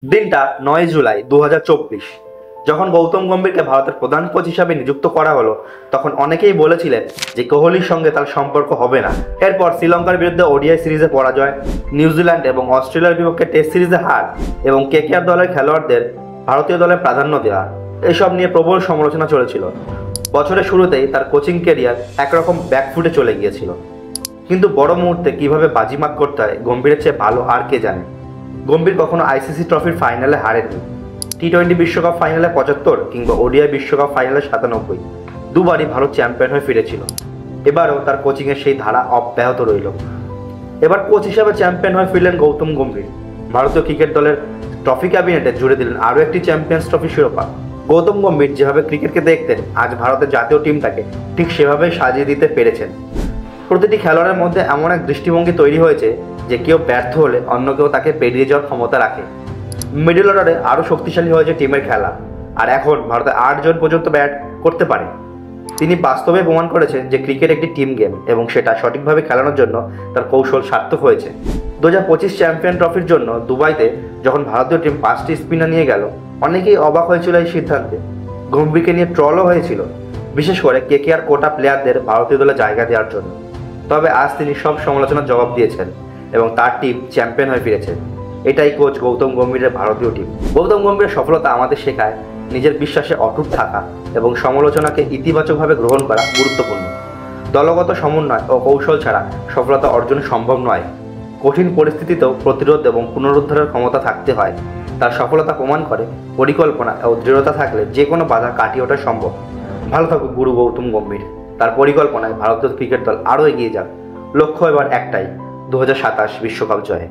দিনটা ৯ জুলাই ২০২৪। যখন গৌতম গম্ভীরকে ভারতের প্রধান কোচ হিসাবে নিযুক্ত করা হলো, তখন অনেকেই বলেছিলেন যে কোহলির সঙ্গে তার সম্পর্ক হবে না। এরপর শ্রীলঙ্কার বিরুদ্ধে ওডিআই সিরিজে পরাজয়, নিউজিল্যান্ড এবং অস্ট্রেলিয়ার বিপক্ষে টেস্ট সিরিজে হার এবং কেকেআর দলের খেলোয়াড়দের ভারতীয় দলে প্রাধান্য দেওয়া, এসব নিয়ে প্রবল সমালোচনা চলেছিল। বছরের শুরুতেই তার কোচিং ক্যারিয়ার একরকম ব্যাকফুটে চলে গিয়েছিল। কিন্তু বড় মুহূর্তে কিভাবে বাজিমাত করতে হয় গম্ভীরের চেয়ে ভালো আর কে জানে। গম্ভীর কখনো আইসিসি ট্রফির ফাইনালে হারেননি। টি-20 বিশ্বকাপ ফাইনালে ৭৫ কিংবা ওডিআই বিশ্বকাপ ফাইনালে ৯৭। দুবারই ভারত চ্যাম্পিয়ন হয়ে ফিরেছিল। এবারও তার কোচিংয়ের সেই ধারা অব্যাহত রইল। এবার কোচ হিসাবে চ্যাম্পিয়ন হয়ে ফিরলেন গৌতম গম্ভীর। ভারতীয় ক্রিকেট দলের ট্রফি ক্যাবিনেটে জুড়ে দিলেন আরও একটি চ্যাম্পিয়ন্স ট্রফি শিরোপা। গৌতম গম্ভীর যেভাবে ক্রিকেটকে দেখতেন, আজ ভারতের জাতীয় টিমটাকে ঠিক সেভাবেই সাজিয়ে দিতে পেরেছেন। প্রতিটি খেলোয়াড়ের মধ্যে এমন এক দৃষ্টিভঙ্গি তৈরি হয়েছে যে কেউ ব্যর্থ হলে অন্য কেউ তাকে পেরিয়ে যাওয়ার ক্ষমতা রাখে। মিডল অর্ডারে আরও শক্তিশালী হয়েছে টিমের খেলা, আর এখন ভারতে ৮ জন পর্যন্ত ব্যাট করতে পারে। তিনি বাস্তবে প্রমাণ করেছেন যে ক্রিকেট একটি টিম গেম এবং সেটা সঠিকভাবে খেলানোর জন্য তার কৌশল সার্থক হয়েছে। ২০২৫ চ্যাম্পিয়ন ট্রফির জন্য দুবাইতে যখন ভারতীয় টিম ৫টি স্পিনার নিয়ে গেল, অনেকেই অবাক হয়েছিল এই সিদ্ধান্তে। গম্ভীরকে নিয়ে ট্রলও হয়েছিল, বিশেষ করে কেকেআর কোটা প্লেয়ারদের ভারতীয় দলে জায়গা দেওয়ার জন্য। তবে আজ তিনি সব সমালোচনার জবাব দিয়েছেন এবং তার টিম চ্যাম্পিয়ন হয়ে ফিরেছে। এটাই কোচ গৌতম গম্ভীরের ভারতীয় টিম। গৌতম গম্ভীরের সফলতা আমাদের শেখায় নিজের বিশ্বাসে অটুট থাকা এবং সমালোচনাকে ইতিবাচকভাবে গ্রহণ করা গুরুত্বপূর্ণ। দলগত সমন্বয় ও কৌশল ছাড়া সফলতা অর্জন সম্ভব নয়। কঠিন পরিস্থিতিতেও প্রতিরোধ এবং পুনরুদ্ধারের ক্ষমতা থাকতে হয়। তার সফলতা প্রমাণ করে পরিকল্পনা ও দৃঢ়তা থাকলে যে কোনো বাধা কাটিয়ে ওঠা সম্ভব। ভালো থাকুক গুরু গৌতম গম্ভীর। তার পরিকল্পনায় ভারতীয় ক্রিকেট দল আরও এগিয়ে যাক। লক্ষ্য এবার একটাই, ২০২৭ বিশ্বকাপ জয়।